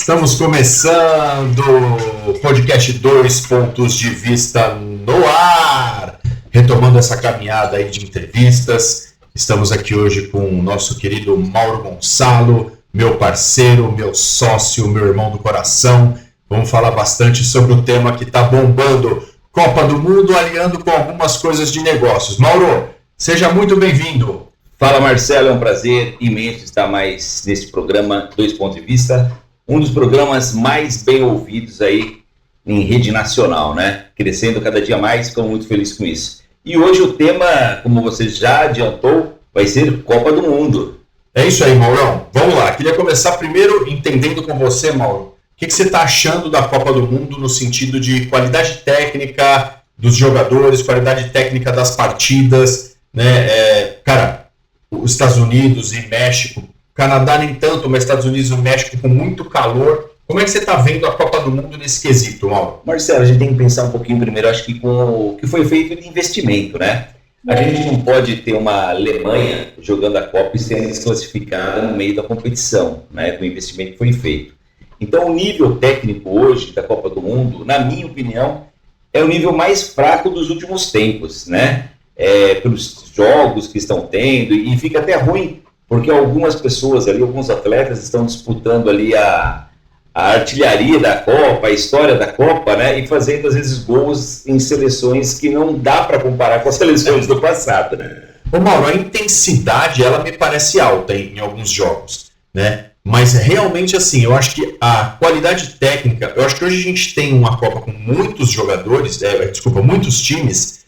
Estamos começando o podcast Dois Pontos de Vista no ar, retomando essa caminhada aí de entrevistas. Estamos aqui hoje com o nosso querido Mauro Gonçalo, meu parceiro, meu sócio, meu irmão do coração. Vamos falar bastante sobre o tema que está bombando, Copa do Mundo, aliando com algumas coisas de negócios. Mauro, seja muito bem-vindo. Fala, Marcelo, é um prazer imenso estar mais nesse programa Dois Pontos de Vista, um dos programas mais bem ouvidos aí em rede nacional, né? Crescendo cada dia mais, fico muito feliz com isso. E hoje o tema, como você já adiantou, vai ser Copa do Mundo. É isso aí, Maurão. Vamos lá. Queria começar primeiro entendendo com você, Mauro, o que você está achando da Copa do Mundo no sentido de qualidade técnica dos jogadores, qualidade técnica das partidas, né? Cara, os Estados Unidos e México, Canadá nem tanto, mas Estados Unidos e México com muito calor. Como é que você está vendo a Copa do Mundo nesse quesito, Mauro? Marcelo, a gente tem que pensar um pouquinho primeiro, acho que com o que foi feito de investimento, né? A gente não pode ter uma Alemanha jogando a Copa e sendo desclassificada no meio da competição, né? Com o investimento que foi feito. Então, o nível técnico hoje da Copa do Mundo, na minha opinião, é o nível mais fraco dos últimos tempos, né? Pelos jogos que estão tendo, e fica até ruim, porque algumas pessoas ali, alguns atletas estão disputando ali a artilharia da Copa, a história da Copa, né? E fazendo, às vezes, gols em seleções que não dá para comparar com as seleções do passado, né? Ô Mauro, a intensidade, ela me parece alta em alguns jogos, né? Mas realmente, assim, eu acho que a qualidade técnica, eu acho que hoje a gente tem uma Copa com muitos jogadores, muitos times,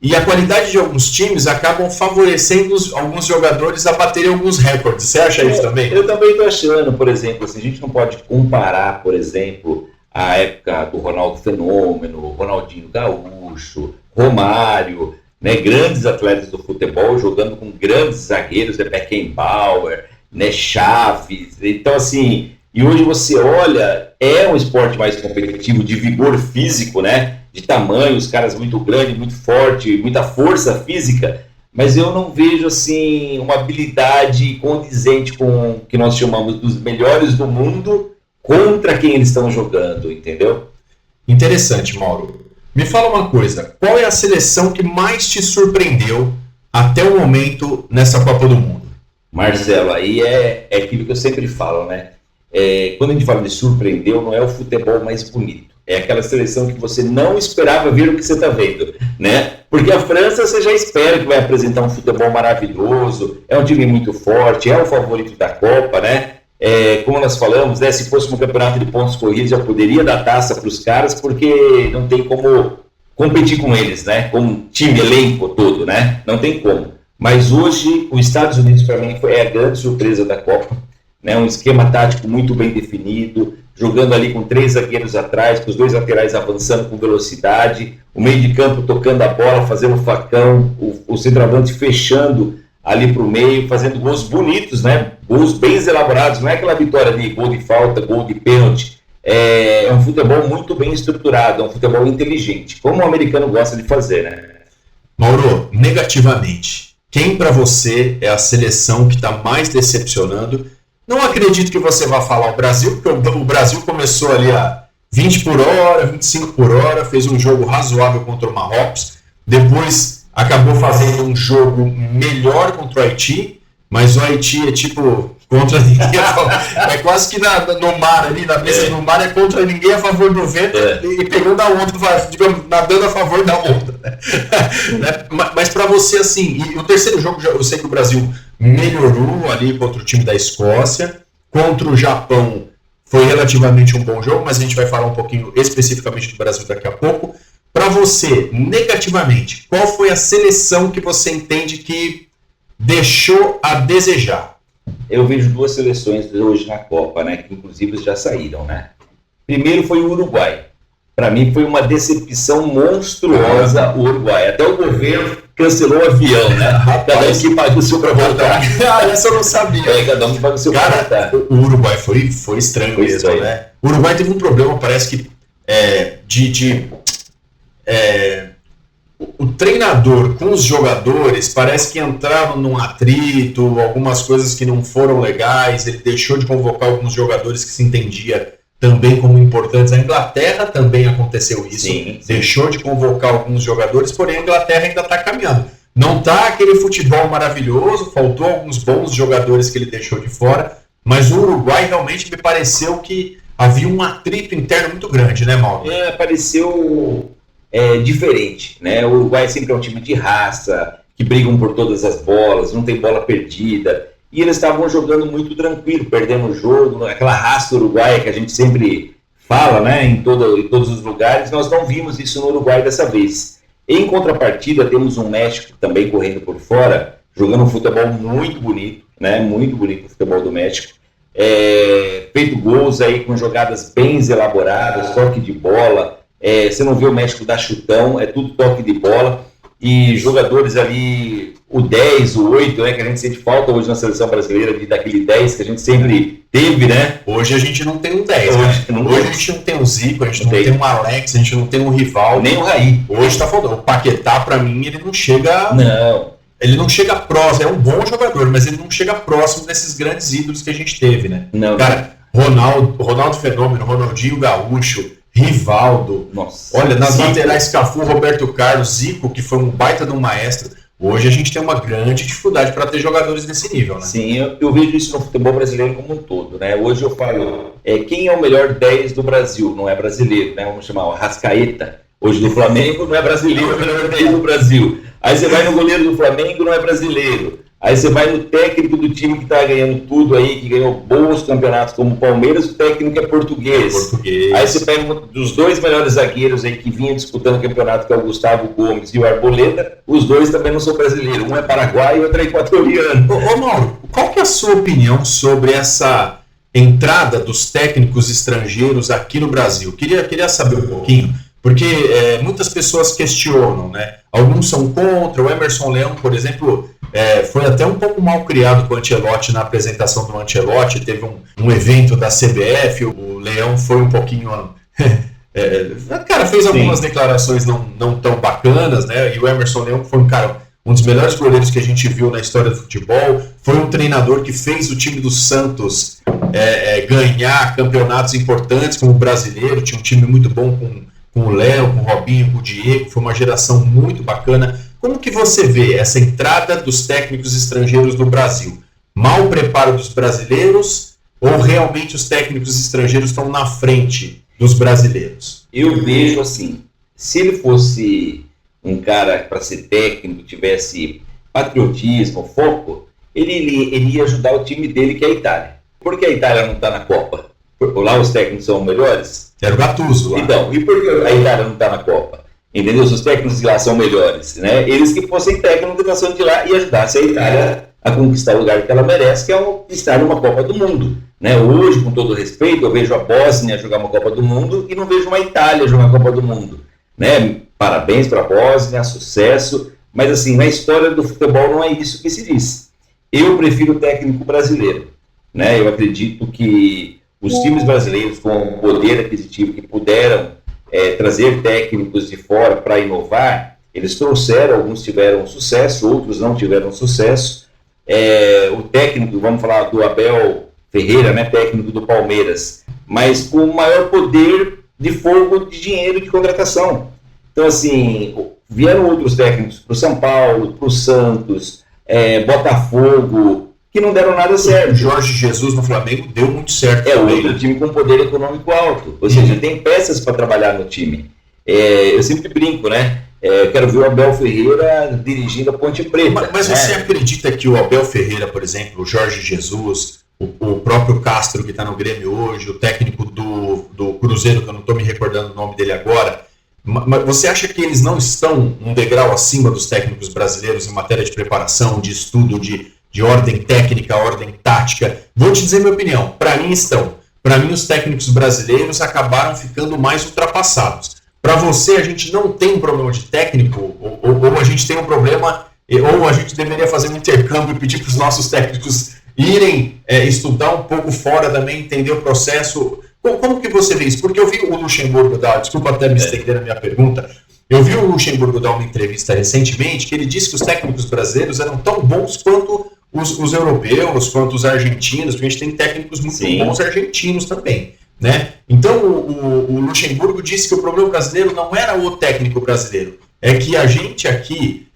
e a qualidade de alguns times acabam favorecendo alguns jogadores a baterem alguns recordes. Você acha isso também? Eu também estou achando, por exemplo, assim, a gente não pode comparar, por exemplo, a época do Ronaldo Fenômeno, Ronaldinho Gaúcho, Romário, né, grandes atletas do futebol jogando com grandes zagueiros, Beckenbauer, né, Chaves. Então, assim, e hoje você olha, é um esporte mais competitivo, de vigor físico, né? De tamanho, os caras muito grandes, muito forte, muita força física, mas eu não vejo assim uma habilidade condizente com o que nós chamamos dos melhores do mundo contra quem eles estão jogando, entendeu? Interessante, Mauro. Me fala uma coisa, qual é a seleção que mais te surpreendeu até o momento nessa Copa do Mundo? Marcelo, aí é aquilo que eu sempre falo, né? Quando a gente fala de surpreendeu, não é o futebol mais bonito. É aquela seleção que você não esperava ver o que você está vendo, né? Porque a França você já espera que vai apresentar um futebol maravilhoso, é um time muito forte, é o favorito da Copa, né? Como nós falamos, né? Se fosse um campeonato de pontos corridos, já poderia dar taça para os caras, porque não tem como competir com eles, né? Como time, elenco todo, né? Não tem como. Mas hoje, os Estados Unidos, para mim, é a grande surpresa da Copa, né? Um esquema tático muito bem definido, jogando ali com 3 zagueiros atrás, com os 2 laterais avançando com velocidade, o meio de campo tocando a bola, fazendo facão, o centroavante fechando ali para o meio, fazendo gols bonitos, né? Gols bem elaborados, não é aquela vitória de gol de falta, gol de pênalti. É um futebol muito bem estruturado, é um futebol inteligente, como o americano gosta de fazer, né? Mauro, negativamente, quem para você é a seleção que está mais decepcionando? Não acredito que você vá falar o Brasil, porque o Brasil começou ali a 20 por hora, 25 por hora, fez um jogo razoável contra o Marrocos, depois acabou fazendo um jogo melhor contra o Haiti, mas o Haiti é tipo contra ninguém, é quase que no mar ali, na mesa do mar, é contra ninguém a favor do vento e pegando a onda, digamos, nadando a favor da onda. Né? Mas para você, assim, e o terceiro jogo, eu sei que o Brasil melhorou ali contra o time da Escócia, contra o Japão foi relativamente um bom jogo, mas a gente vai falar um pouquinho especificamente do Brasil daqui a pouco. Para você, negativamente, qual foi a seleção que você entende que deixou a desejar? Eu vejo 2 seleções hoje na Copa, né, que inclusive já saíram, né? Primeiro foi o Uruguai. Para mim foi uma decepção monstruosa o Uruguai. Até o governo cancelou o avião, né? Cada um que paga o seu para voltar. Essa eu não sabia. Cada um que paga o seu para voltar. O Uruguai foi estranho mesmo, né? O Uruguai teve um problema, parece que o treinador com os jogadores parece que entraram num atrito, algumas coisas que não foram legais, ele deixou de convocar alguns jogadores que se entendia também como importantes. A Inglaterra também aconteceu isso, Sim. deixou de convocar alguns jogadores, porém a Inglaterra ainda está caminhando. Não está aquele futebol maravilhoso, faltou alguns bons jogadores que ele deixou de fora, mas o Uruguai realmente me pareceu que havia um atrito interno muito grande, né, Mauro? Pareceu diferente, né? O Uruguai sempre é um time de raça, que brigam por todas as bolas, não tem bola perdida, e eles estavam jogando muito tranquilo, perdendo o jogo, aquela raça uruguaia que a gente sempre fala, né, em todos os lugares. Nós não vimos isso no Uruguai dessa vez. Em contrapartida, temos um México também correndo por fora, jogando um futebol muito bonito, né, muito bonito o futebol do México, feito gols aí com jogadas bem elaboradas, toque de bola, você não vê o México dar chutão, é tudo toque de bola, e jogadores ali, o 10, o 8, né, que a gente sente falta hoje na seleção brasileira, daquele 10 que a gente sempre teve, né? Hoje a gente não tem um 10, hoje a gente não tem um Zico, a gente não tem um Alex, a gente não tem um Rivaldo. Nem o Raí. Hoje tá faltando. O Paquetá, pra mim, ele não chega... Não. Ele não chega próximo, é um bom jogador, mas ele não chega próximo desses grandes ídolos que a gente teve, né? Não. Cara, Ronaldo Fenômeno, Ronaldinho Gaúcho, Rivaldo. Nossa. Olha, nas laterais Cafu, Roberto Carlos, Zico, que foi um baita de um maestro. Hoje a gente tem uma grande dificuldade para ter jogadores desse nível, né? Sim, eu vejo isso no futebol brasileiro como um todo, né? Hoje eu falo, quem é o melhor 10 do Brasil? Não é brasileiro, né? Vamos chamar o Arrascaeta. Hoje do Flamengo não é brasileiro, é o melhor 10 do Brasil. Aí você vai no goleiro do Flamengo, não é brasileiro. Aí você vai no técnico do time que está ganhando tudo aí, que ganhou bons campeonatos como o Palmeiras, o técnico é português. Aí você pega dos dois melhores zagueiros aí que vinham disputando o campeonato, que é o Gustavo Gomes e o Arboleda, os dois também não são brasileiros. Um é paraguaio e o outro é equatoriano. Ô Mauro, qual que é a sua opinião sobre essa entrada dos técnicos estrangeiros aqui no Brasil? Queria saber um pouquinho, porque muitas pessoas questionam, né? Alguns são contra. O Emerson Leão, por exemplo, foi até um pouco mal criado com o Ancelotti na apresentação do Ancelotti. Teve um evento da CBF, o Leão foi um pouquinho... cara, fez algumas declarações não tão bacanas, né? E o Emerson Leão foi um dos melhores goleiros que a gente viu na história do futebol. Foi um treinador que fez o time do Santos ganhar campeonatos importantes como brasileiro. Tinha um time muito bom com o Léo, com o Robinho, com o Diego. Foi uma geração muito bacana. Como que você vê essa entrada dos técnicos estrangeiros no Brasil? Mau preparo dos brasileiros ou realmente os técnicos estrangeiros estão na frente dos brasileiros? Eu vejo assim, se ele fosse um cara para ser técnico, tivesse patriotismo, foco, ele ia ajudar o time dele, que é a Itália. Por que a Itália não está na Copa? Lá os técnicos são melhores? Era o Gattuso lá. Então, e por que a Itália não está na Copa? Entendeu? Os técnicos de lá são melhores, né? Eles que fossem técnicos da nação de lá e ajudassem a Itália a conquistar o lugar que ela merece, que é estar numa Copa do Mundo, né? Hoje, com todo respeito, eu vejo a Bósnia jogar uma Copa do Mundo e não vejo uma Itália jogar uma Copa do Mundo, né? Parabéns para a Bósnia, sucesso, mas assim, na história do futebol não é isso que se diz. Eu prefiro o técnico brasileiro, né? Eu acredito que os times brasileiros com poder aquisitivo que puderam trazer técnicos de fora para inovar, eles trouxeram, alguns tiveram sucesso, outros não tiveram sucesso. O técnico, vamos falar do Abel Ferreira, né, técnico do Palmeiras, mas com maior poder de fogo, de dinheiro, de contratação. Então, assim, vieram outros técnicos para o São Paulo, para o Santos, Botafogo, que não deram nada certo. O Jorge Jesus no Flamengo deu muito certo. Outro time com poder econômico alto. Ou seja, tem peças para trabalhar no time. Eu sempre brinco, né? Quero ver o Abel Ferreira dirigindo a Ponte Preta. Mas você acredita que o Abel Ferreira, por exemplo, o Jorge Jesus, o próprio Castro, que está no Grêmio hoje, o técnico do Cruzeiro, que eu não estou me recordando o nome dele agora, mas você acha que eles não estão um degrau acima dos técnicos brasileiros em matéria de preparação, de estudo, de ordem técnica, ordem tática? Vou te dizer minha opinião. Para mim estão. Para mim os técnicos brasileiros acabaram ficando mais ultrapassados. Para você, a gente não tem um problema de técnico, ou a gente tem um problema, ou a gente deveria fazer um intercâmbio e pedir para os nossos técnicos irem estudar um pouco fora também, entender o processo. Como que você vê isso? Porque eu vi o Luxemburgo desculpa até me estender na minha pergunta, eu vi o Luxemburgo dar uma entrevista recentemente que ele disse que os técnicos brasileiros eram tão bons quanto os europeus, quanto os argentinos, porque a gente tem técnicos muito bons argentinos também. né? Então o Luxemburgo disse que o problema brasileiro não era o técnico brasileiro, é que a gente aqui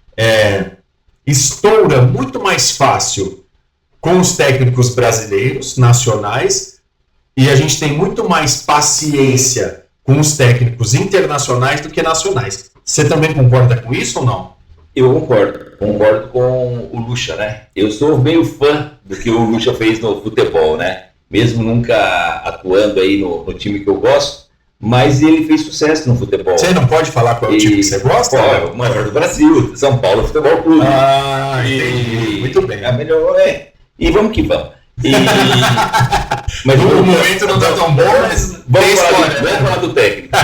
estoura muito mais fácil com os técnicos brasileiros, nacionais, e a gente tem muito mais paciência com os técnicos internacionais do que nacionais. Você também concorda com isso ou não? Eu concordo com o Lucha, né? Eu sou meio fã do que o Lucha fez no futebol, né? Mesmo nunca atuando aí no time que eu gosto, mas ele fez sucesso no futebol. Você não pode falar qual é o time que você gosta? O maior do Brasil, São Paulo Futebol Clube. Entendi. Muito bem. A melhor E vamos que vamos. Mas no momento não está tão bom, mas vamos falar do técnico.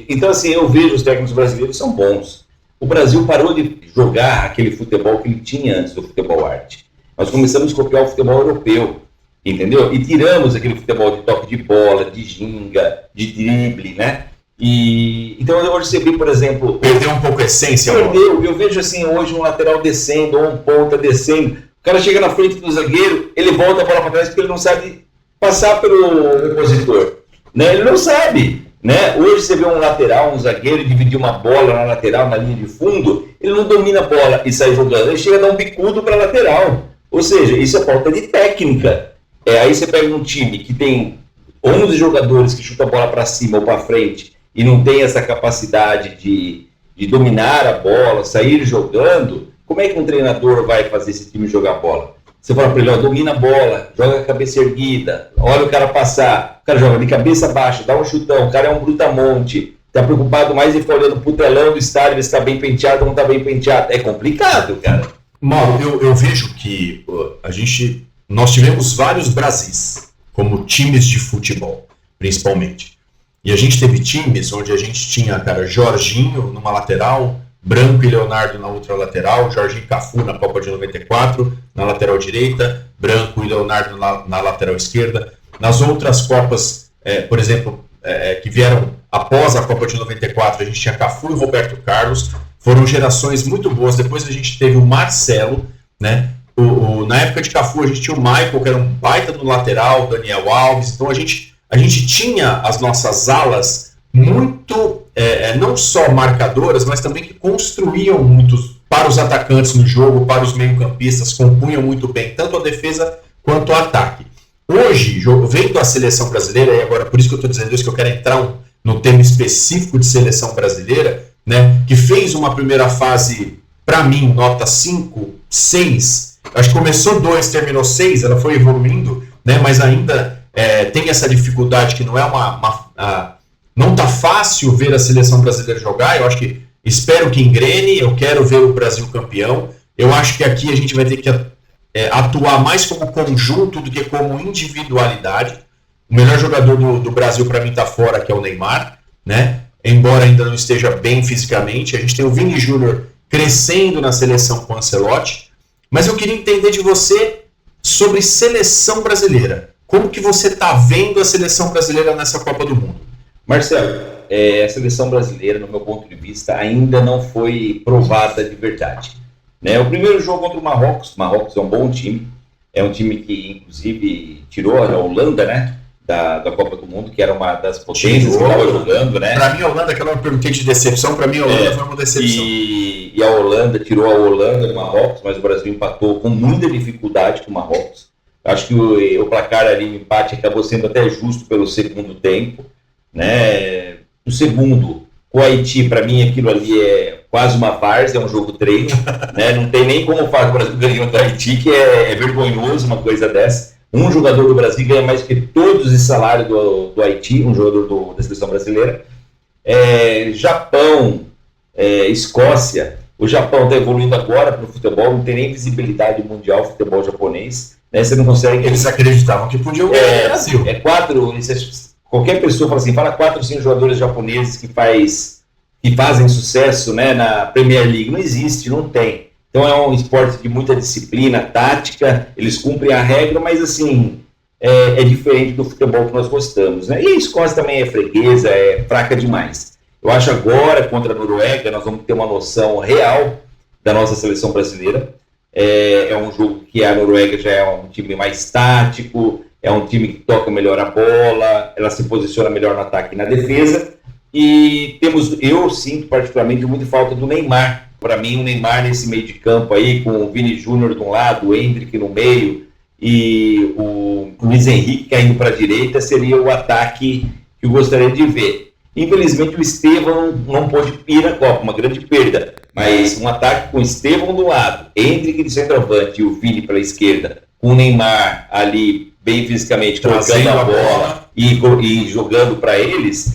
Então, assim, eu vejo os técnicos brasileiros são bons. O Brasil parou de jogar aquele futebol que ele tinha antes do futebol arte. Nós começamos a copiar o futebol europeu, entendeu? E tiramos aquele futebol de toque de bola, de ginga, de drible, né? Então hoje você vê, por exemplo... Perdeu um pouco a essência. Perdeu. Eu vejo assim, hoje um lateral descendo, ou um ponta descendo. O cara chega na frente do zagueiro, ele volta a bola para trás porque ele não sabe passar pelo opositor. Né? Ele não sabe. Né? Hoje você vê um lateral, um zagueiro, dividir uma bola na lateral, na linha de fundo, ele não domina a bola e sai jogando, ele chega a dar um bicudo para a lateral. Ou seja, isso é falta de técnica. Aí você pega um time que tem 11 jogadores que chutam a bola para cima ou para frente e não tem essa capacidade de dominar a bola, sair jogando. Como é que um treinador vai fazer esse time jogar bola? Você fala para ele, domina a bola, joga a cabeça erguida, olha o cara passar, o cara joga de cabeça baixa, dá um chutão, o cara é um brutamonte, tá preocupado mais em ficar olhando pro telão do estádio, ver se tá bem penteado ou não tá bem penteado. É complicado, cara. Mauro, eu vejo que nós tivemos vários Brasis, como times de futebol, principalmente. E a gente teve times onde a gente tinha, cara, Jorginho numa lateral, Branco e Leonardo na outra lateral, Jorginho e Cafu na Copa de 94, na lateral direita, Branco e Leonardo na lateral esquerda. Nas outras Copas, por exemplo, que vieram após a Copa de 94, a gente tinha Cafu e Roberto Carlos, foram gerações muito boas. Depois a gente teve o Marcelo, né? Na época de Cafu a gente tinha o Michael, que era um baita no lateral, Daniel Alves. Então a gente tinha as nossas alas muito, não só marcadoras, mas também que construíam muito para os atacantes no jogo, para os meio-campistas, compunham muito bem tanto a defesa quanto o ataque. Hoje, vendo a seleção brasileira, e agora por isso que eu estou dizendo isso, que eu quero entrar no tema específico de seleção brasileira, né, que fez uma primeira fase, para mim, nota 5, 6, acho que começou 2, terminou 6, ela foi evoluindo, né, mas ainda tem essa dificuldade que não é não está fácil ver a seleção brasileira jogar. Eu acho que espero que engrene, eu quero ver o Brasil campeão. Eu acho que aqui a gente vai ter que atuar mais como conjunto do que como individualidade. O melhor jogador do Brasil para mim está fora, que é o Neymar, né? Embora ainda não esteja bem fisicamente. A gente tem o Vini Júnior crescendo na seleção com o Ancelotti. Mas eu queria entender de você sobre seleção brasileira. Como que você está vendo a seleção brasileira nessa Copa do Mundo? Marcelo, a seleção brasileira, no meu ponto de vista, ainda não foi provada de verdade. Né? O primeiro jogo contra o Marrocos é um bom time, é um time que, inclusive, tirou a Holanda, né, da Copa do Mundo, que era uma das potências que estava jogando, né? Para mim, a Holanda, aquela perguntei de decepção, para mim a Holanda foi uma decepção. E a Holanda tirou a Holanda do Marrocos, mas o Brasil empatou com muita dificuldade com o Marrocos. Acho que o placar ali, o empate, acabou sendo até justo pelo segundo tempo. Né? O segundo, com o Haiti, para mim aquilo ali é quase uma várzea, é um jogo treino, né? Não tem nem como falar que o Brasil ganhou do Haiti, que é vergonhoso uma coisa dessa. Um jogador do Brasil ganha mais que todos os salários do Haiti, um jogador da seleção brasileira. Japão, Escócia. O Japão está evoluindo agora para o futebol, não tem nem visibilidade mundial futebol japonês, né? Você não consegue. Eles acreditavam que podiam ganhar no Brasil. Qualquer pessoa fala assim, fala 4 ou 5 jogadores japoneses que fazem sucesso, né, na Premier League. Não existe, não tem. Então é um esporte de muita disciplina, tática, eles cumprem a regra, mas assim, é diferente do futebol que nós gostamos, né? E a Escócia também é freguesa, é fraca demais. Eu acho agora, contra a Noruega, nós vamos ter uma noção real da nossa seleção brasileira. É um jogo que a Noruega já é um time mais tático, é um time que toca melhor a bola, ela se posiciona melhor no ataque e na defesa. E eu sinto particularmente muita falta do Neymar. Para mim, o Neymar nesse meio de campo aí, com o Vini Júnior de um lado, o Endrick no meio e o Luiz Henrique caindo para a direita, seria o ataque que eu gostaria de ver. Infelizmente, o Estevão não pôde ir na Copa, uma grande perda. Mas um ataque com o Estevão do lado, Endrick de centroavante e o Vini pela esquerda, com o Neymar ali bem fisicamente, colocando a bola e jogando para eles,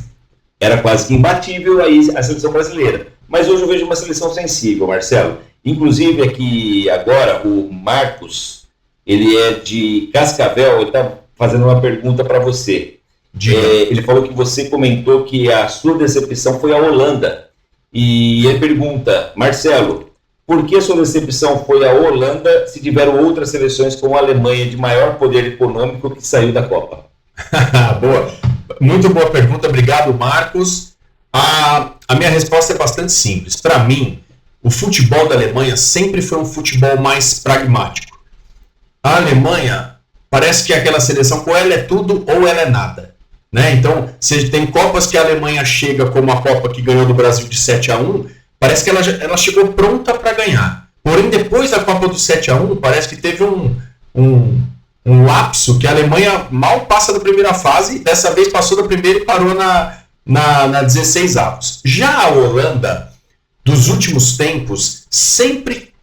era quase que imbatível aí a seleção brasileira. Mas hoje eu vejo uma seleção sensível, Marcelo. Inclusive aqui agora o Marcos, ele é de Cascavel, ele está fazendo uma pergunta para você. Ele falou que você comentou que a sua decepção foi a Holanda. E ele pergunta, Marcelo, por que a sua decepção foi a Holanda se tiveram outras seleções como a Alemanha de maior poder econômico que saiu da Copa? Boa. Muito boa pergunta, obrigado, Marcos. A minha resposta é bastante simples. Para mim, o futebol da Alemanha sempre foi um futebol mais pragmático. A Alemanha parece que é aquela seleção que ou ela é tudo ou ela é nada. Né? Então, se tem Copas que a Alemanha chega, como a Copa que ganhou do Brasil de 7-1, parece que ela chegou pronta para ganhar. Porém, depois da Copa do 7-1, parece que teve um lapso que a Alemanha mal passa da primeira fase, dessa vez passou da primeira e parou na 16 avos. Já a Holanda, dos últimos tempos, sempre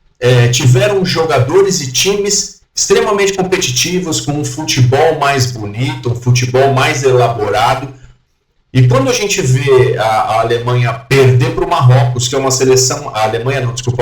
tiveram jogadores e times extremamente competitivos, com um futebol mais bonito, um futebol mais elaborado. E quando a gente vê a Alemanha perder para o Marrocos, que é uma seleção... A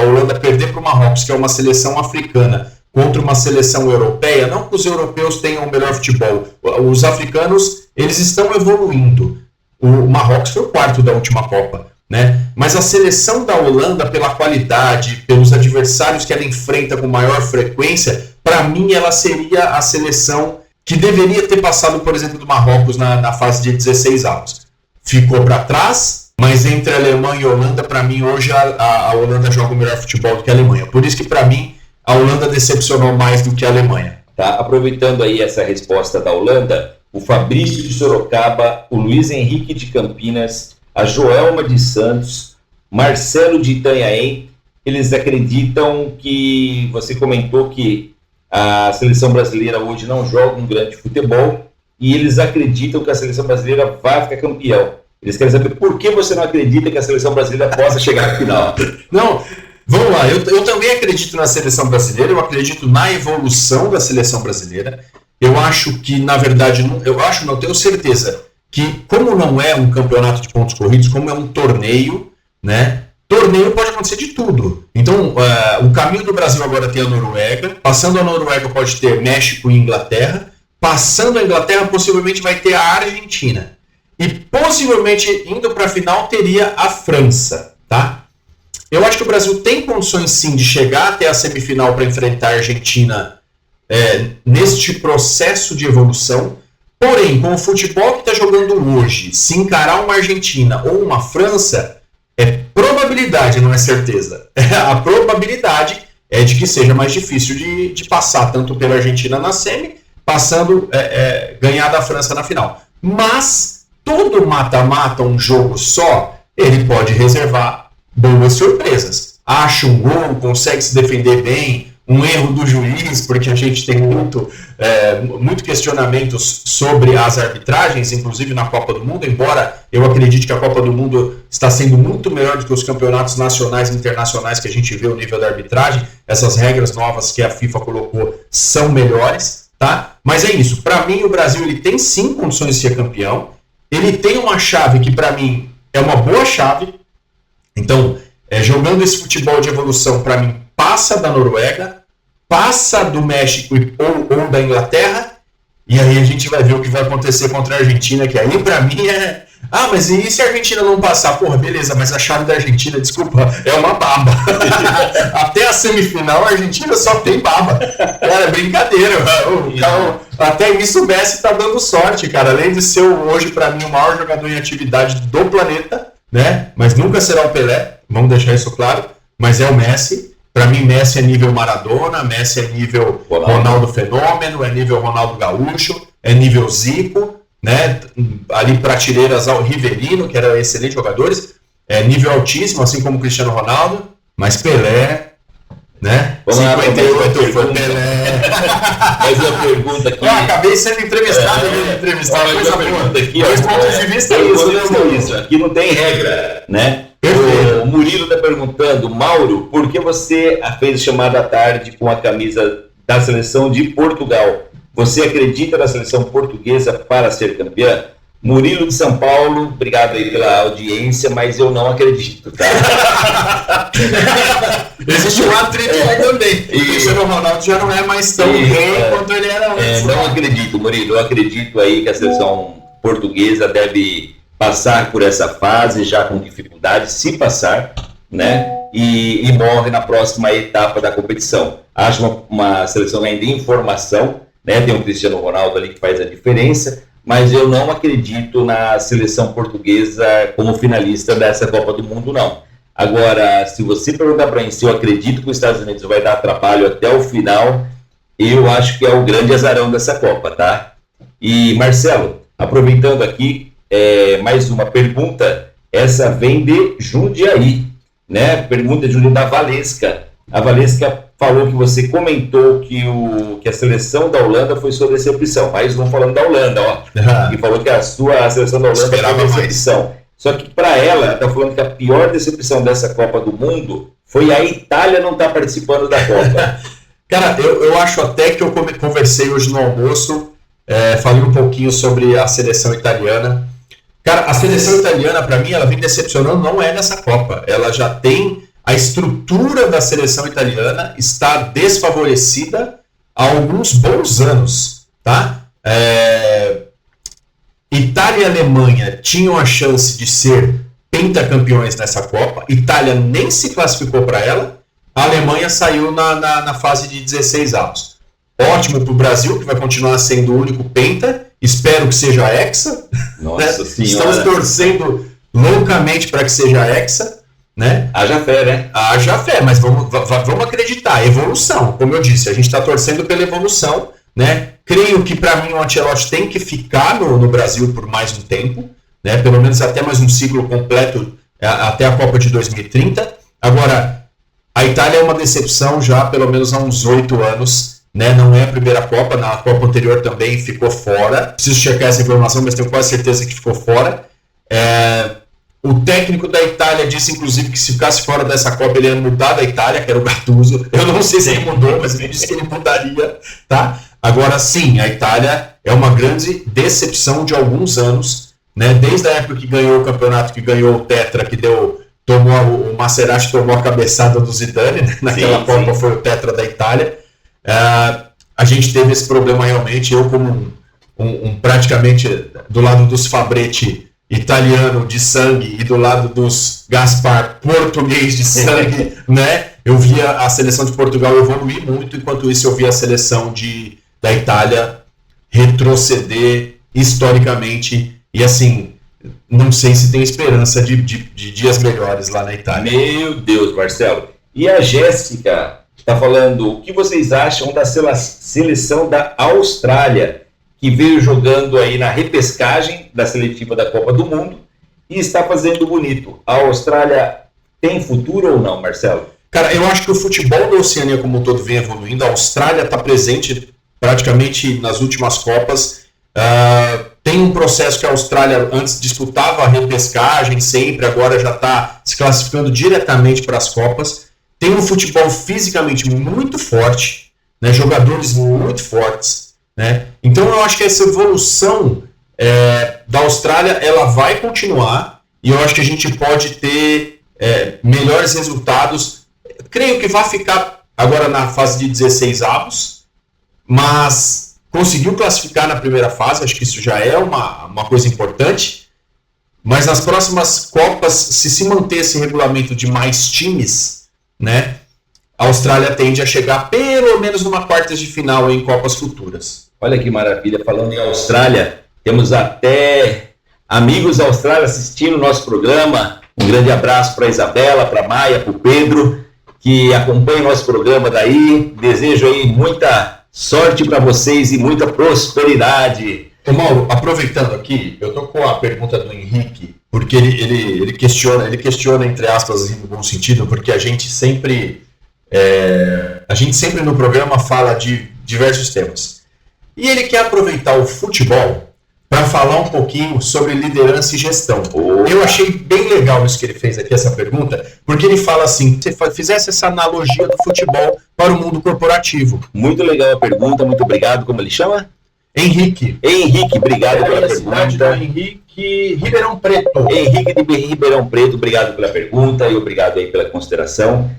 Holanda perder para o Marrocos, que é uma seleção africana, contra uma seleção europeia, não que os europeus tenham o melhor futebol, os africanos, eles estão evoluindo. O Marrocos foi o quarto da última Copa, né? Mas a seleção da Holanda, pela qualidade, pelos adversários que ela enfrenta com maior frequência, para mim ela seria a seleção que deveria ter passado, por exemplo, do Marrocos na fase de 16 avos. Ficou para trás, mas entre a Alemanha e a Holanda, para mim hoje a Holanda joga o melhor futebol do que a Alemanha. Por isso que para mim a Holanda decepcionou mais do que a Alemanha. Tá, aproveitando aí essa resposta da Holanda, o Fabrício de Sorocaba, o Luiz Henrique de Campinas, a Joelma de Santos, Marcelo de Itanhaém, eles acreditam que você comentou que a seleção brasileira hoje não joga um grande futebol e eles acreditam que a seleção brasileira vai ficar campeão. Eles querem saber por que você não acredita que a seleção brasileira possa chegar à final. Não, vamos lá, eu também acredito na seleção brasileira, eu acredito na evolução da seleção brasileira. Eu acho que, na verdade, não tenho certeza que, como não é um campeonato de pontos corridos, como é um torneio, né? Torneio pode acontecer de tudo. Então, o caminho do Brasil agora tem a Noruega. Passando a Noruega pode ter México e Inglaterra. Passando a Inglaterra, possivelmente vai ter a Argentina. E possivelmente, indo para a final, teria a França. Tá? Eu acho que o Brasil tem condições, sim, de chegar até a semifinal para enfrentar a Argentina neste processo de evolução. Porém, com o futebol que está jogando hoje, se encarar uma Argentina ou uma França... É probabilidade, não é certeza. A probabilidade é de que seja mais difícil de passar, tanto pela Argentina na semi, passando ganhar da França na final. Mas todo mata-mata, um jogo só, ele pode reservar boas surpresas. Acha um gol, consegue se defender bem, um erro do juiz, porque a gente tem muito questionamentos sobre as arbitragens, inclusive na Copa do Mundo, embora eu acredite que a Copa do Mundo está sendo muito melhor do que os campeonatos nacionais e internacionais que a gente vê o nível da arbitragem. Essas regras novas que a FIFA colocou são melhores, tá? Mas é isso, para mim o Brasil ele tem sim condições de ser campeão, ele tem uma chave que para mim é uma boa chave, então jogando esse futebol de evolução, para mim passa da Noruega, passa do México ou da Inglaterra, e aí a gente vai ver o que vai acontecer contra a Argentina, que aí pra mim mas e se a Argentina não passar? Porra, beleza, mas a chave da Argentina, desculpa, é uma baba. Até a semifinal a Argentina só tem baba. Cara, é brincadeira. Até isso o Messi tá dando sorte, cara. Além de ser hoje pra mim o maior jogador em atividade do planeta, né? Mas nunca será o Pelé, vamos deixar isso claro, mas é o Messi. Para mim, Messi é nível Maradona, Messi é nível Ronaldo Fenômeno, é nível Ronaldo Gaúcho. nível Zico, né? Ali prateleiras ao Rivelino, que eram excelentes jogadores, nível altíssimo, assim como o Cristiano Ronaldo, mas Pelé, né? Vamos 58 foi Pelé. Mais uma pergunta aqui. Acabei sendo entrevistado, coisa boa. Aqui, dois pontos de vista isso. Aqui não tem regra, né? O Murilo está perguntando, Mauro, por que você fez chamada à tarde com a camisa da seleção de Portugal? Você acredita na seleção portuguesa para ser campeã? Murilo de São Paulo, obrigado aí pela audiência, mas eu não acredito, tá? Existe um atrito aí também. O Cristiano Ronaldo já não é mais tão rei quanto ele era antes. Não acredito, Murilo. Eu acredito aí que a seleção portuguesa deve passar por essa fase já com dificuldade, se passar, né? E morre na próxima etapa da competição. Acho uma seleção ainda em formação, né? Tem o Cristiano Ronaldo ali que faz a diferença, mas eu não acredito na seleção portuguesa como finalista dessa Copa do Mundo, não. Agora, se você perguntar para mim se eu acredito que os Estados Unidos vai dar trabalho até o final, eu acho que é o grande azarão dessa Copa, tá? E, Marcelo, aproveitando aqui, mais uma pergunta, essa vem de Jundiaí, né? Pergunta de Jundiaí da Valesca. A Valesca falou que você comentou que a seleção da Holanda foi sua decepção. Mas não falando da Holanda, ó. E falou que a seleção da Holanda foi decepção. Só que para ela está falando que a pior decepção dessa Copa do Mundo foi a Itália não estar participando da Copa. Cara, eu acho até que eu conversei hoje no almoço, falei um pouquinho sobre a seleção italiana. Cara, a seleção italiana, para mim, ela vem decepcionando, não é nessa Copa. Ela já tem... A estrutura da seleção italiana está desfavorecida há alguns bons anos, tá? Itália e Alemanha tinham a chance de ser pentacampeões nessa Copa. Itália nem se classificou para ela. A Alemanha saiu na fase de 16 avos. Ótimo para o Brasil, que vai continuar sendo o único penta. Espero que seja a hexa. Nossa Senhora. Estamos torcendo loucamente para que seja a hexa. Né? Haja fé, né? Haja fé, mas vamos acreditar. Evolução, como eu disse, a gente está torcendo pela evolução, né? Creio que para mim o Ancelotti tem que ficar no Brasil por mais um tempo, né? Pelo menos até mais um ciclo completo, até a Copa de 2030. Agora, a Itália é uma decepção já pelo menos há uns 8 anos, né? Não é a primeira Copa, na Copa anterior também ficou fora. Preciso checar essa informação, mas tenho quase certeza que ficou fora. O técnico da Itália disse, inclusive, que se ficasse fora dessa Copa, ele ia mudar da Itália, que era o Gattuso. Eu não sei se ele mudou, mas ele disse que ele mudaria, tá? Agora, sim, a Itália é uma grande decepção de alguns anos, né? Desde a época que ganhou o campeonato, que ganhou o Tetra, o Maserati tomou a cabeçada do Zidane, né? Naquela Copa foi o Tetra da Itália. A gente teve esse problema realmente, eu como praticamente do lado dos Fabretti italiano de sangue e do lado dos Gaspar português de sangue, né? Eu via a seleção de Portugal evoluir muito, enquanto isso eu via a seleção da Itália retroceder historicamente, e assim, não sei se tem esperança de dias melhores lá na Itália. Meu Deus, Marcelo. E a Jéssica está falando, o que vocês acham da seleção da Austrália, que veio jogando aí na repescagem da seletiva da Copa do Mundo e está fazendo bonito? A Austrália tem futuro ou não, Marcelo? Cara, eu acho que o futebol da Oceania como um todo vem evoluindo. A Austrália está presente praticamente nas últimas Copas. Tem um processo que a Austrália antes disputava a repescagem sempre, agora já está se classificando diretamente para as Copas. Tem um futebol fisicamente muito forte, né, jogadores muito fortes. Né? Então eu acho que essa evolução da Austrália ela vai continuar e eu acho que a gente pode ter melhores resultados. Creio que vai ficar agora na fase de 16 avos, mas conseguiu classificar na primeira fase, acho que isso já é uma coisa importante, mas nas próximas Copas, se manter esse regulamento de mais times, né, a Austrália tende a chegar pelo menos numa quartas de final em Copas futuras. Olha que maravilha, falando em Austrália, temos até amigos da Austrália assistindo o nosso programa. Um grande abraço para a Isabela, para a Maia, para o Pedro, que acompanham o nosso programa daí. Desejo aí muita Sorte para vocês e muita prosperidade. Ô Mauro, aproveitando aqui, eu tô com a pergunta do Henrique, porque ele questiona, entre aspas, no bom sentido, porque a gente sempre no programa fala de diversos temas. E ele quer aproveitar o futebol para falar um pouquinho sobre liderança e gestão. Eu achei bem legal isso que ele fez aqui, essa pergunta, porque ele fala assim, se você fizesse essa analogia do futebol para o mundo corporativo. Muito legal a pergunta, muito obrigado. Como ele chama? Henrique, obrigado pela pergunta. Henrique Ribeirão Preto. Henrique de Ribeirão Preto, obrigado pela pergunta e obrigado aí pela consideração.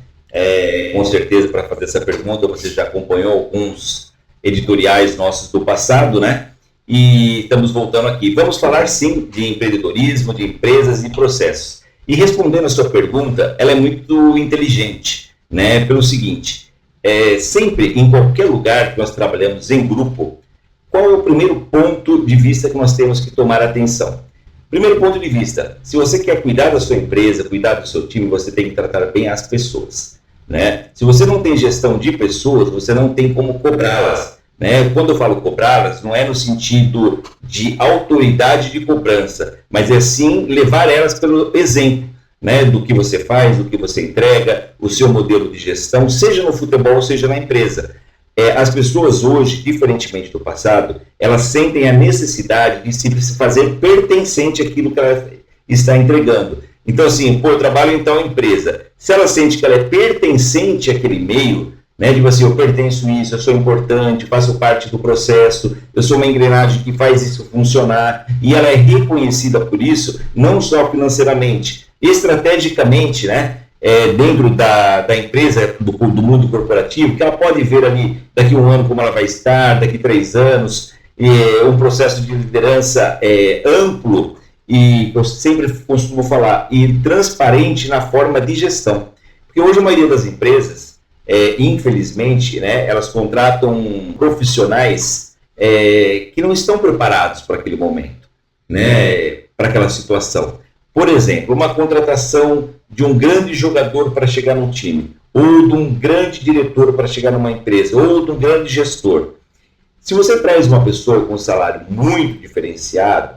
Com certeza, para fazer essa pergunta, você já acompanhou alguns editoriais nossos do passado, né? E estamos voltando aqui. Vamos falar, sim, de empreendedorismo, de empresas e processos. E respondendo a sua pergunta, ela é muito inteligente, né? Pelo seguinte, sempre, em qualquer lugar que nós trabalhamos em grupo, qual é o primeiro ponto de vista que nós temos que tomar atenção? Primeiro ponto de vista, se você quer cuidar da sua empresa, cuidar do seu time, você tem que tratar bem as pessoas, né? Se você não tem gestão de pessoas, você não tem como cobrá-las. Né? Quando eu falo cobrá-las, não é no sentido de autoridade de cobrança, mas é sim levar elas pelo exemplo, né? Do que você faz, do que você entrega, o seu modelo de gestão, seja no futebol, seja na empresa. As pessoas hoje, diferentemente do passado, elas sentem a necessidade de se fazer pertencente àquilo que ela está entregando. Então, assim, eu trabalho então em empresa. Se ela sente que ela é pertencente àquele meio, né, tipo assim, eu pertenço a isso, eu sou importante, faço parte do processo, eu sou uma engrenagem que faz isso funcionar, e ela é reconhecida por isso, não só financeiramente, estrategicamente, né, dentro da empresa, do mundo corporativo, que ela pode ver ali daqui a um ano como ela vai estar, daqui a 3 anos, um processo de liderança amplo, e eu sempre costumo falar, e transparente na forma de gestão. Porque hoje a maioria das empresas, infelizmente, né, elas contratam profissionais que não estão preparados para aquele momento, né, para aquela situação. Por exemplo, uma contratação de um grande jogador para chegar no time, ou de um grande diretor para chegar numa empresa, ou de um grande gestor. Se você traz uma pessoa com um salário muito diferenciado,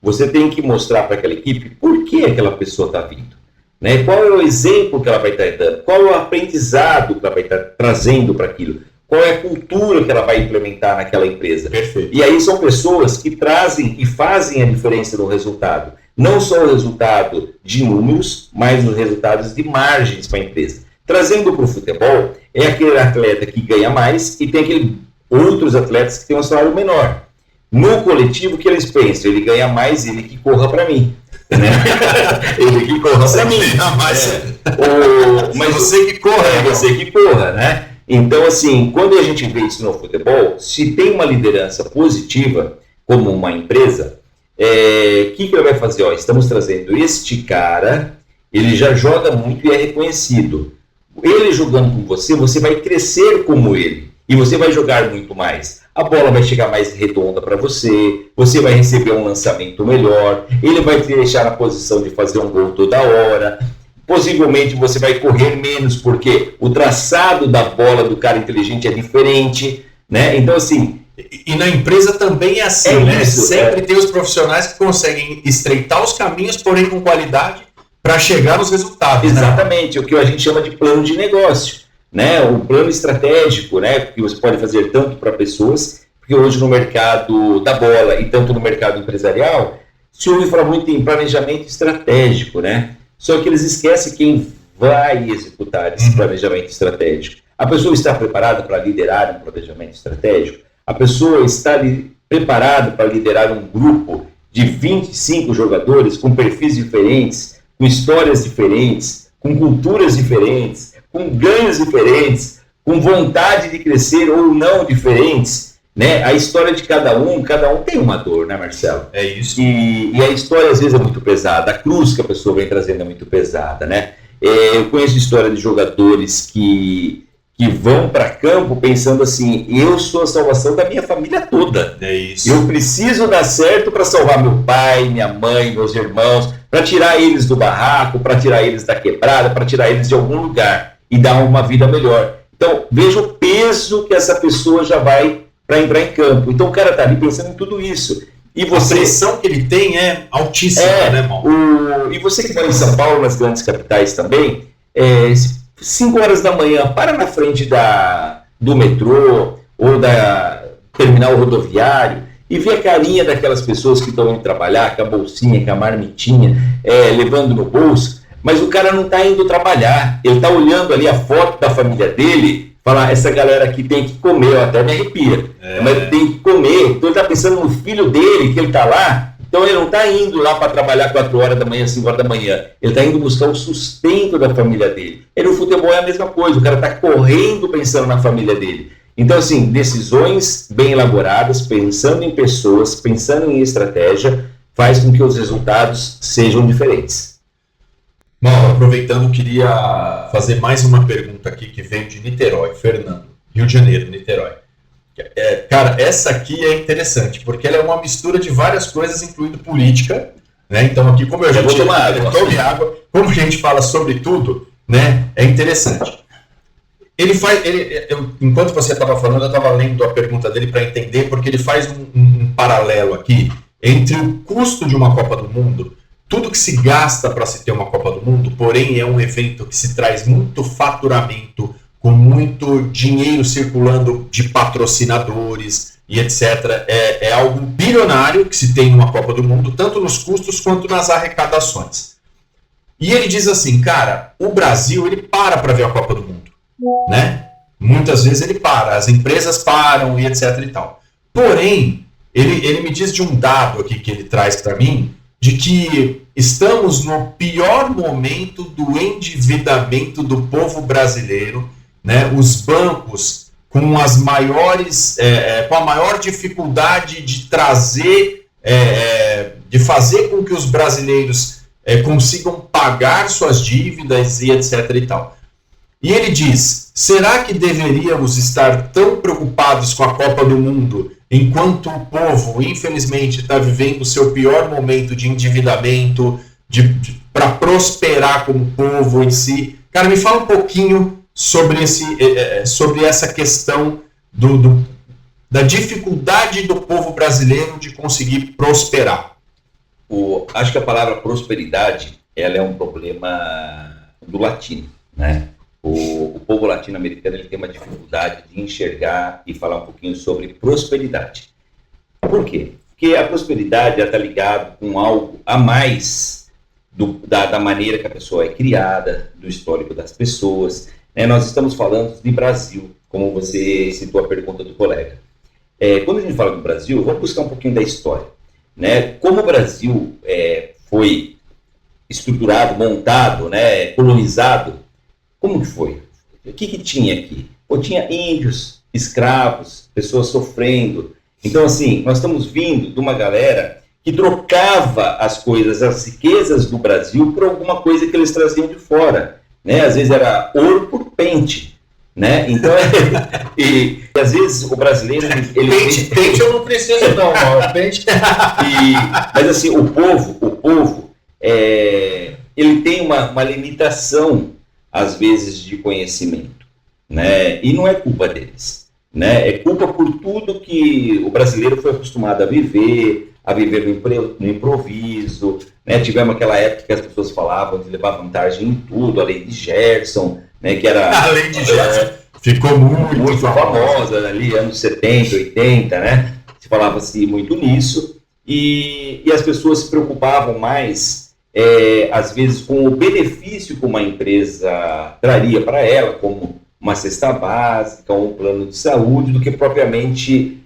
você tem que mostrar para aquela equipe por que aquela pessoa está vindo. Né? Qual é o exemplo que ela vai estar dando? Qual é o aprendizado que ela vai estar trazendo para aquilo? Qual é a cultura que ela vai implementar naquela empresa? Perfeito. E aí são pessoas que trazem e fazem a diferença no resultado. Não só o resultado de números, mas os resultados de margens para a empresa. Trazendo para o futebol, é aquele atleta que ganha mais e tem aqueles outros atletas que têm um salário menor. No coletivo, que eles pensam? Ele ganha mais, ele que corra para mim. Né? Ele que corra para mim. Mas você que corra, você que corra, né? Então, assim, quando a gente vê isso no futebol, se tem uma liderança positiva, como uma empresa, que ela vai fazer? Estamos trazendo este cara, ele já joga muito e é reconhecido. Ele jogando com você, você vai crescer como ele. E você vai jogar muito mais. A bola vai chegar mais redonda para você, você vai receber um lançamento melhor, ele vai te deixar na posição de fazer um gol toda hora. Possivelmente você vai correr menos, porque o traçado da bola do cara inteligente é diferente, né? Então, assim... E na empresa também é assim, né? Sempre tem os profissionais que conseguem estreitar os caminhos, porém com qualidade, para chegar nos resultados. Exatamente, né? O que a gente chama de plano de negócio. Né, um plano estratégico, né, que você pode fazer tanto para pessoas, porque hoje no mercado da bola e tanto no mercado empresarial, se ouve falar muito em planejamento estratégico, né? Só que eles esquecem quem vai executar esse planejamento estratégico. A pessoa está preparada para liderar um planejamento estratégico? A pessoa está preparada para liderar um grupo de 25 jogadores com perfis diferentes, com histórias diferentes, com culturas diferentes, com ganhos diferentes, com vontade de crescer ou não diferentes, né? A história de cada um tem uma dor, né, Marcelo? É isso. E a história às vezes é muito pesada, a cruz que a pessoa vem trazendo é muito pesada, né? Eu conheço história de jogadores que vão para campo pensando assim, eu sou a salvação da minha família toda. É isso. Eu preciso dar certo para salvar meu pai, minha mãe, meus irmãos, para tirar eles do barraco, para tirar eles da quebrada, para tirar eles de algum lugar e dar uma vida melhor. Então, veja o peso que essa pessoa já vai para entrar em campo. Então, o cara está ali pensando em tudo isso. E você... A pressão que ele tem é altíssima, né, irmão? E você que mora em São Paulo, nas grandes capitais também, 5 horas da manhã, para na frente do metrô ou da terminal rodoviário e vê a carinha daquelas pessoas que estão indo trabalhar, com a bolsinha, com a marmitinha, levando no bolso, mas o cara não está indo trabalhar, ele está olhando ali a foto da família dele, falar, essa galera aqui tem que comer, eu até me arrepia, mas tem que comer, então ele está pensando no filho dele, que ele está lá, então ele não está indo lá para trabalhar 4 horas da manhã, 5 horas da manhã, ele está indo buscar o sustento da família dele. E no futebol é a mesma coisa, o cara está correndo pensando na família dele. Então, assim, decisões bem elaboradas, pensando em pessoas, pensando em estratégia, faz com que os resultados sejam diferentes. Bom, aproveitando, queria fazer mais uma pergunta aqui que veio de Niterói, Fernando, Rio de Janeiro, Niterói. Cara, essa aqui é interessante, porque ela é uma mistura de várias coisas, incluindo política, né? Então aqui, como tome água, como a gente fala sobre tudo, né? É interessante. Enquanto você estava falando, eu estava lendo a pergunta dele para entender, porque ele faz um paralelo aqui entre o custo de uma Copa do Mundo, tudo que se gasta para se ter uma Copa do Mundo, porém é um evento que se traz muito faturamento, com muito dinheiro circulando de patrocinadores e etc. É algo bilionário que se tem numa Copa do Mundo, tanto nos custos quanto nas arrecadações. E ele diz assim, cara, o Brasil ele para ver a Copa do Mundo, né? Muitas vezes ele para, as empresas param e etc e tal. Porém, ele me diz de um dado aqui que ele traz para mim, de que estamos no pior momento do endividamento do povo brasileiro, né? Os bancos com as maiores, com a maior dificuldade de trazer, de fazer com que os brasileiros consigam pagar suas dívidas e etc e tal. E ele diz, será que deveríamos estar tão preocupados com a Copa do Mundo enquanto o povo, infelizmente, está vivendo o seu pior momento de endividamento, para prosperar como povo em si? Cara, me fala um pouquinho sobre essa questão da dificuldade do povo brasileiro de conseguir prosperar. Acho que a palavra prosperidade ela é um problema do latino, né? O povo latino-americano ele tem uma dificuldade de enxergar e falar um pouquinho sobre prosperidade. Por quê? Porque a prosperidade está ligada com algo a mais da maneira que a pessoa é criada, do histórico das pessoas. Nós estamos falando de Brasil, como você citou a pergunta do colega. Quando a gente fala do Brasil, vamos buscar um pouquinho da história, né? Como o Brasil foi estruturado, montado, né, colonizado, como que foi? O que tinha aqui? Tinha índios, escravos, pessoas sofrendo. Então, assim, nós estamos vindo de uma galera que trocava as coisas, as riquezas do Brasil por alguma coisa que eles traziam de fora, né? Às vezes era ouro por pente, né? Então, e às vezes o brasileiro... Pente eu não preciso não, pente... Mas assim, o povo ele tem uma limitação, às vezes, de conhecimento, né? E não é culpa deles, né? É culpa por tudo que o brasileiro foi acostumado a viver no improviso, né? Tivemos aquela época que as pessoas falavam que levava vantagem em tudo, a lei de Gerson, né? Que era... A lei de Gerson ficou muito famosa ali, anos 70, 80, né? Se falava-se muito nisso, e as pessoas se preocupavam mais... às vezes com o benefício que uma empresa traria para ela, como uma cesta básica, um plano de saúde, do que propriamente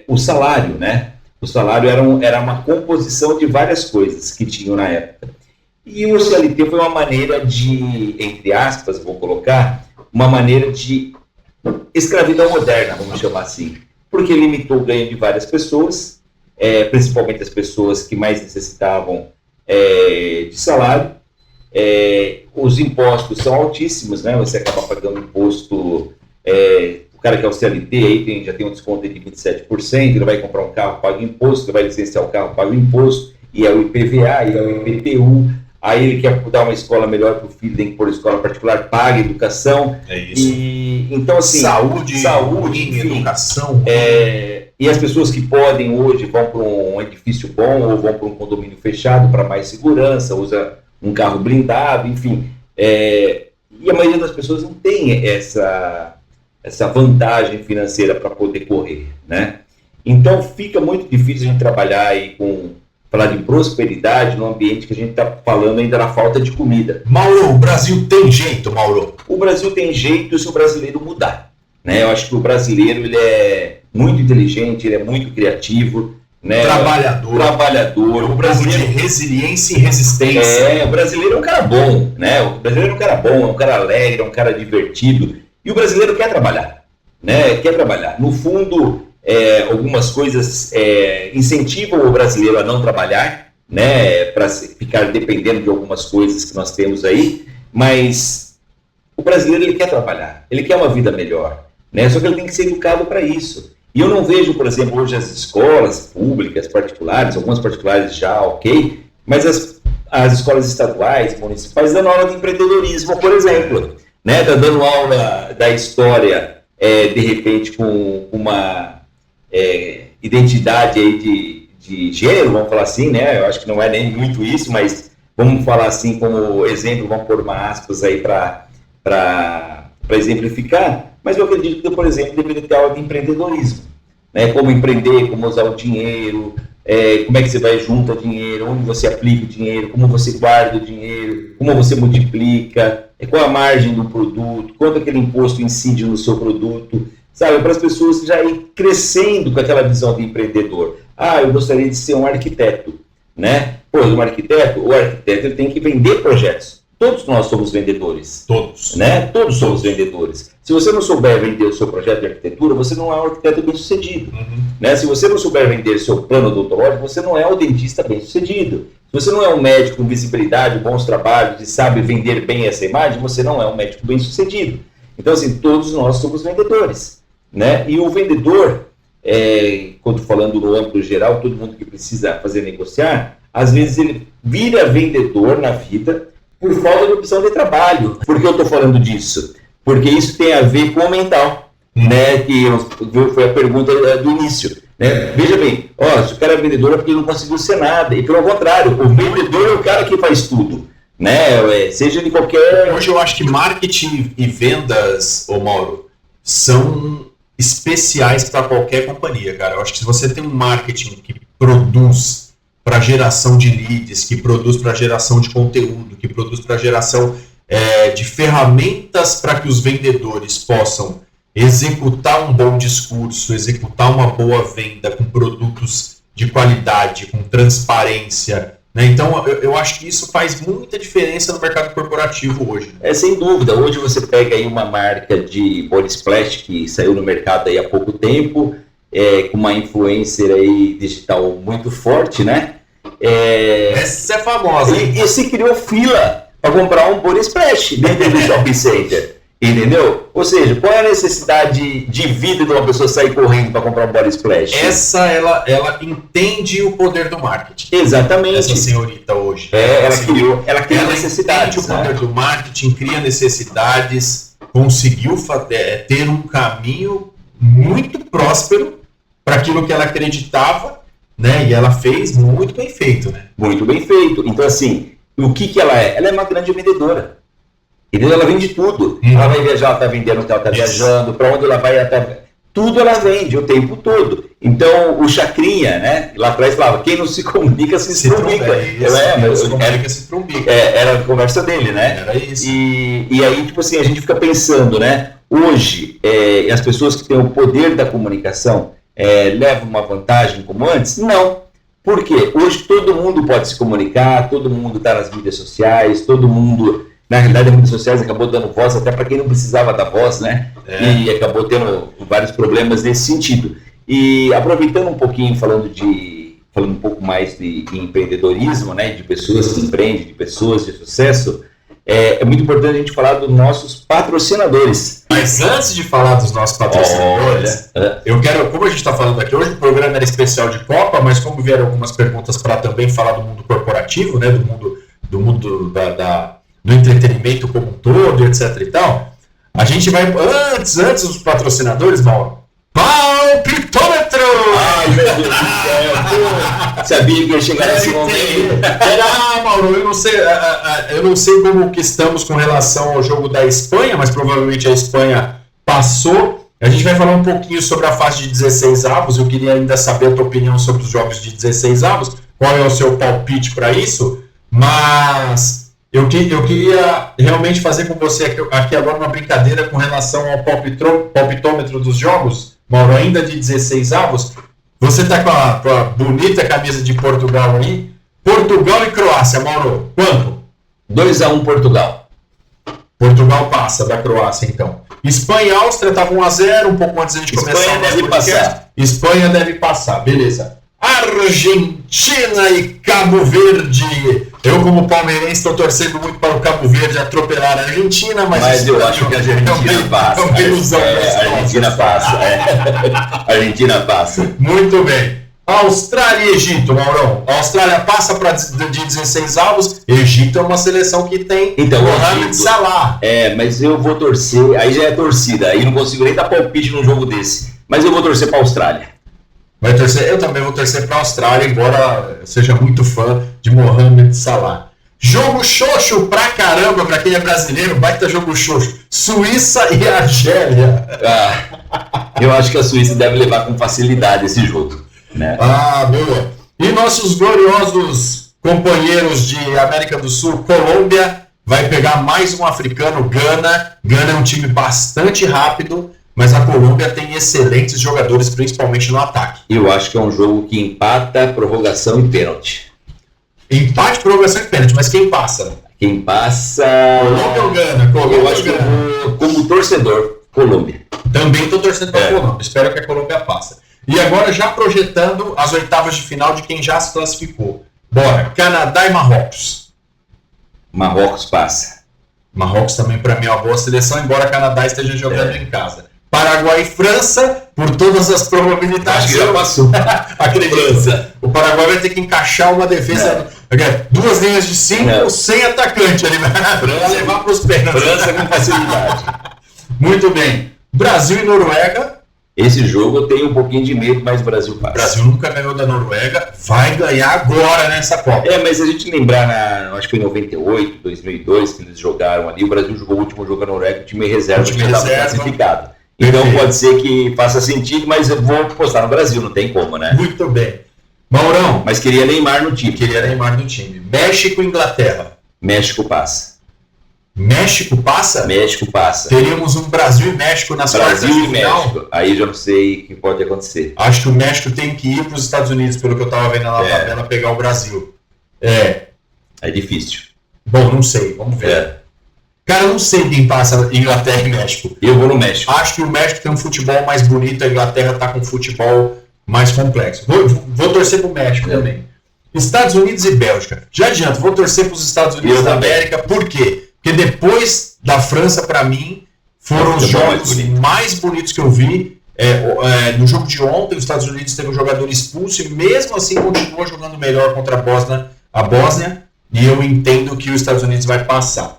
o salário, né? O salário era uma composição de várias coisas que tinham na época. E o CLT foi uma maneira de, entre aspas, vou colocar, uma maneira de escravidão moderna, vamos chamar assim, porque limitou o ganho de várias pessoas, principalmente as pessoas que mais necessitavam de salário. Os impostos são altíssimos, né? Você acaba pagando imposto, o cara que é o CLT aí já tem um desconto de 27%, ele vai comprar um carro, paga imposto, ele vai licenciar o carro, paga o imposto, e é o IPVA, e é o IPTU, aí ele quer dar uma escola melhor para o filho, tem que pôr escola particular, paga educação, Então, assim, saúde, enfim, educação. E as pessoas que podem hoje vão para um edifício bom ou vão para um condomínio fechado para mais segurança, usa um carro blindado, enfim. E a maioria das pessoas não tem essa vantagem financeira para poder correr, né? Então fica muito difícil a gente trabalhar aí falar de prosperidade no ambiente que a gente está falando ainda na falta de comida. Mauro, o Brasil tem jeito, Mauro? O Brasil tem jeito se o brasileiro mudar, né? Eu acho que o brasileiro ele é muito inteligente, ele é muito criativo, né? Trabalhador. O brasileiro de resiliência e resistência. O brasileiro é um cara bom, né? O brasileiro é um cara bom, é um cara alegre, é um cara divertido. E o brasileiro quer trabalhar, né? Quer trabalhar. No fundo, algumas coisas incentivam o brasileiro a não trabalhar, né? Para ficar dependendo de algumas coisas que nós temos aí. Mas o brasileiro ele quer trabalhar, ele quer uma vida melhor, né? Só que ele tem que ser educado para isso. E eu não vejo, por exemplo, hoje as escolas públicas, particulares, algumas particulares já, ok, mas as escolas estaduais, municipais, dando aula de empreendedorismo, por exemplo, né? Tá dando aula da história, de repente, com uma identidade aí de gênero, vamos falar assim, né? Eu acho que não é nem muito isso, mas vamos falar assim como exemplo, vamos pôr uma aspas aí para exemplificar. Mas eu acredito que, por exemplo, deveria ter aula de empreendedorismo, né? Como empreender, como usar o dinheiro, como é que você vai juntar dinheiro, onde você aplica o dinheiro, como você guarda o dinheiro, como você multiplica, qual a margem do produto, quanto aquele imposto incide no seu produto, sabe? Para as pessoas já ir crescendo com aquela visão de empreendedor. Eu gostaria de ser um arquiteto, né? Pois, o arquiteto ele tem que vender projetos. Todos nós somos vendedores. Todos. Né? Todos somos vendedores. Se você não souber vender o seu projeto de arquitetura, você não é um arquiteto bem-sucedido. Né? Se você não souber vender seu plano odontológico, você não é um dentista bem-sucedido. Se você não é um médico com visibilidade, bons trabalhos e sabe vender bem essa imagem, você não é um médico bem-sucedido. Então, assim, todos nós somos vendedores. Né? E o vendedor, quando falando no âmbito geral, todo mundo que precisa fazer negociar, às vezes ele vira vendedor na vida por falta de opção de trabalho. Por que eu estou falando disso? Porque isso tem a ver com o mental, né? Que foi a pergunta do início. Né? Veja bem, se o cara é vendedor é porque ele não conseguiu ser nada. E pelo contrário, o vendedor é o cara que faz tudo. Né? Seja de qualquer... Hoje eu acho que marketing e vendas, Mauro, são especiais para qualquer companhia, cara. Eu acho que se você tem um marketing que produz para geração de leads, que produz para geração de conteúdo, que produz para geração de ferramentas para que os vendedores possam executar um bom discurso, executar uma boa venda com produtos de qualidade, com transparência, né? Então, eu acho que isso faz muita diferença no mercado corporativo hoje. Sem dúvida. Hoje você pega aí uma marca de body splash que saiu no mercado aí há pouco tempo, com uma influencer aí digital muito forte, né? Essa é famosa. E se criou fila para comprar um body splash dentro do shopping center. Entendeu? Ou seja, qual é a necessidade de vida de uma pessoa sair correndo para comprar um body splash? Ela entende o poder do marketing. Exatamente. Essa senhorita hoje. Ela cria necessidades. Entende o poder do marketing, cria necessidades, conseguiu ter um caminho muito próspero para aquilo que ela acreditava, né? E ela fez muito bem feito, né? Muito bem feito. Então, assim, o que ela é? Ela é uma grande vendedora. Entendeu? Ela vende tudo. Ela vai viajar, ela está vendendo o que ela está viajando, para onde ela vai, tudo ela vende o tempo todo. Então, o Chacrinha, né? Lá atrás falava, quem não se comunica se trombica. Era a conversa dele, né? Era isso. E aí, tipo assim, a gente fica pensando, né? Hoje, as pessoas que têm o poder da comunicação levam uma vantagem como antes? Não. Por quê? Hoje todo mundo pode se comunicar, todo mundo está nas mídias sociais, todo mundo... Na realidade, as mídias sociais acabou dando voz até para quem não precisava da voz, né? E acabou tendo vários problemas nesse sentido. E aproveitando um pouquinho, falando um pouco mais de empreendedorismo, né? De pessoas que empreendem, de pessoas de sucesso, é muito importante a gente falar dos nossos patrocinadores. Mas antes de falar dos nossos patrocinadores, eu quero, como a gente está falando aqui, hoje o programa era especial de Copa, mas como vieram algumas perguntas para também falar do mundo corporativo, né? Do mundo do entretenimento como um todo, etc e tal, A gente vai, antes dos patrocinadores, Mauro, palpitômetro! Ai, meu Deus do céu, pô, sabia que ia chegar nesse momento. Mauro, eu não sei como que estamos com relação ao jogo da Espanha, mas provavelmente a Espanha passou. A gente vai falar um pouquinho sobre a fase de 16 avos. Eu queria ainda saber a tua opinião sobre os jogos de 16 avos. Qual é o seu palpite para isso? Mas eu queria realmente fazer com você aqui agora uma brincadeira com relação ao palpitômetro dos jogos, Mauro, ainda de 16 avos. Você está com a bonita camisa de Portugal aí. Portugal e Croácia, Mauro, quanto? 2-1 Portugal. Portugal passa da Croácia, então. Espanha e Áustria estavam 1-0, um pouco antes de a gente começar. Espanha deve passar. Espanha deve passar, beleza. Argentina e Cabo Verde. Eu, como palmeirense, estou torcendo muito para o Cabo Verde atropelar a Argentina, mas eu acho que a Argentina passa. É uma ilusão. A Argentina passa. A Argentina passa. Muito bem. Austrália e Egito, Maurão. A Austrália passa de 16 avos. Egito é uma seleção que tem Mohamed Salah. Mas eu vou torcer. Aí já é torcida. Aí não consigo nem dar palpite num jogo desse. Mas eu vou torcer para a Austrália. Vai torcer? Eu também vou torcer para a Austrália, embora eu seja muito fã de Mohamed Salah. Jogo xoxo pra caramba, pra quem é brasileiro, baita jogo xoxo. Suíça e Argélia. Eu acho que a Suíça deve levar com facilidade esse jogo. Né? Boa. E nossos gloriosos companheiros de América do Sul, Colômbia, vai pegar mais um africano, Gana. Gana é um time bastante rápido, mas a Colômbia tem excelentes jogadores, principalmente no ataque. Eu acho que é um jogo que empata, prorrogação e pênalti. Empate, prorrogação e pênalti, mas quem passa? Quem passa... Colômbia ou Gana? Eu acho que eu vou, como torcedor, Colômbia. Também estou torcendo para a Colômbia. Espero que a Colômbia passe. E agora já projetando as oitavas de final de quem já se classificou. Bora, Canadá e Marrocos. Marrocos passa. Marrocos também para mim é uma boa seleção, embora Canadá esteja jogando em casa. Paraguai e França, por todas as probabilidades. Acho que já passou. Acredito. O Paraguai vai ter que encaixar uma defesa. Duas linhas de 5 sem atacante ali. Para levar para os pênaltis. França com facilidade. Muito bem. Brasil e Noruega. Esse jogo eu tenho um pouquinho de medo, mas o Brasil passa. O Brasil nunca ganhou da Noruega, vai ganhar agora nessa Copa. Mas se a gente lembrar, acho que foi em 98, 2002, que eles jogaram ali, o Brasil jogou o último jogo na Noruega, o time reserva que estava classificado. Então pode ser que faça sentido, mas eu vou apostar no Brasil, não tem como, né? Muito bem. Maurão. Mas queria Neymar no time. México e Inglaterra. México passa. México passa? México passa. Teríamos um Brasil e México nas quartas de final? México. Aí já não sei o que pode acontecer. Acho que o México tem que ir para os Estados Unidos, pelo que eu estava vendo na tabela, pegar o Brasil. É difícil. Bom, não sei. Vamos ver. Cara, eu não sei quem passa Inglaterra e México. Eu vou no México. Acho que o México tem um futebol mais bonito, a Inglaterra está com um futebol mais complexo. Vou torcer para o México também. Estados Unidos e Bélgica. Já adianto, vou torcer para os Estados Unidos da América. Por quê? Porque depois da França, para mim, foram os jogos mais bonitos que eu vi. No jogo de ontem, os Estados Unidos teve um jogador expulso e mesmo assim continuou jogando melhor contra a Bósnia. E eu entendo que os Estados Unidos vai passar.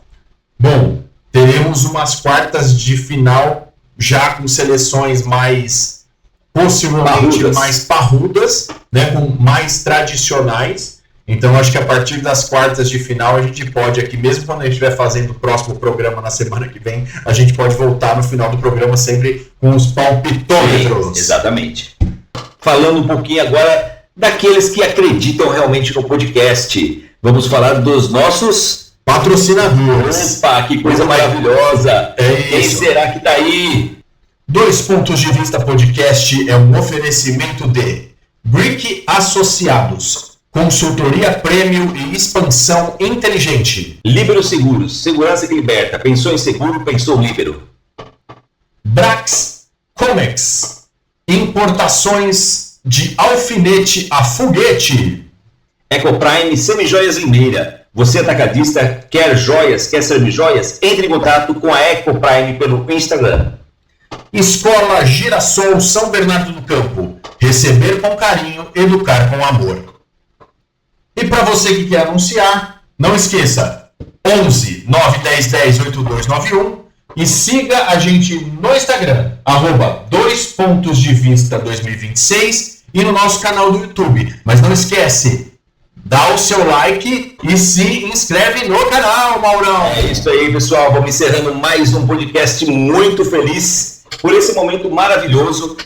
Bom, teremos umas quartas de final já com seleções mais, possivelmente mais parrudas, né, com mais tradicionais. Então, acho que a partir das quartas de final, a gente pode aqui, mesmo quando a gente estiver fazendo o próximo programa na semana que vem, a gente pode voltar no final do programa sempre com os palpitômetros. Exatamente. Falando um pouquinho agora daqueles que acreditam realmente no podcast. Vamos falar dos nossos patrocinadores. Opa, que coisa maravilhosa! Quem será que tá aí? 2 Pontos de Vista Podcast é um oferecimento de Brick Associados, consultoria premium e expansão inteligente. Líbero Seguros, segurança que liberta. Pensou em seguro, pensou Líbero. Brax Comex, importações de alfinete a foguete. Ecoprime Semijoias Limeira. Você atacadista, quer joias, quer semijoias? Entre em contato com a Ecoprime pelo Instagram. Escola Girassol São Bernardo do Campo. Receber com carinho, educar com amor. E para você que quer anunciar, não esqueça, 11 910 10 8291. E siga a gente no Instagram, @2pontosdevista2026 e no nosso canal do YouTube. Mas não esquece, dá o seu like e se inscreve no canal, Maurão. É isso aí, pessoal. Vamos encerrando mais um podcast muito feliz por esse momento maravilhoso.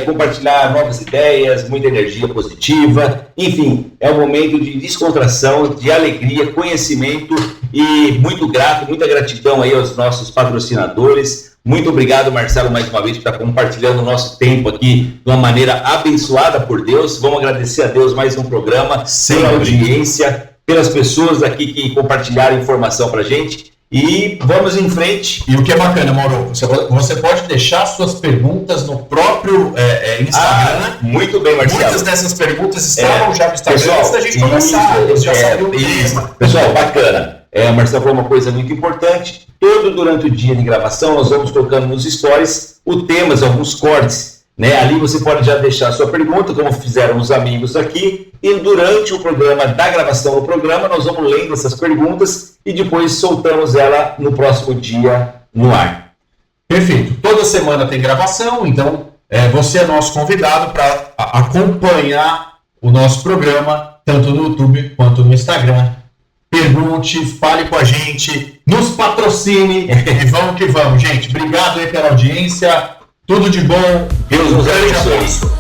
Compartilhar novas ideias, muita energia positiva. Enfim, é um momento de descontração, de alegria, conhecimento e muito grato, muita gratidão aí aos nossos patrocinadores. Muito obrigado, Marcelo, mais uma vez, por estar compartilhando o nosso tempo aqui de uma maneira abençoada por Deus. Vamos agradecer a Deus mais um programa, pela audiência, pelas pessoas aqui que compartilharam informação para a gente. E vamos em frente. E o que é bacana, Mauro, você pode deixar suas perguntas no próprio Instagram. Muito bem, Marcelo. Muitas dessas perguntas estavam já no Instagram pessoal, antes da gente começar. Já sabia o tema. Pessoal, bacana. O Marcelo falou uma coisa muito importante. Durante o dia de gravação, nós vamos colocando nos stories os temas, alguns cortes. Ali você pode já deixar a sua pergunta, como fizeram os amigos aqui, e durante o programa, da gravação do programa, nós vamos lendo essas perguntas e depois soltamos ela no próximo dia no ar. Perfeito. Toda semana tem gravação, então você é nosso convidado para acompanhar o nosso programa, tanto no YouTube quanto no Instagram. Pergunte, fale com a gente, nos patrocine e vamos que vamos, gente. Obrigado aí pela audiência. Tudo de bom. Deus nos abençoe.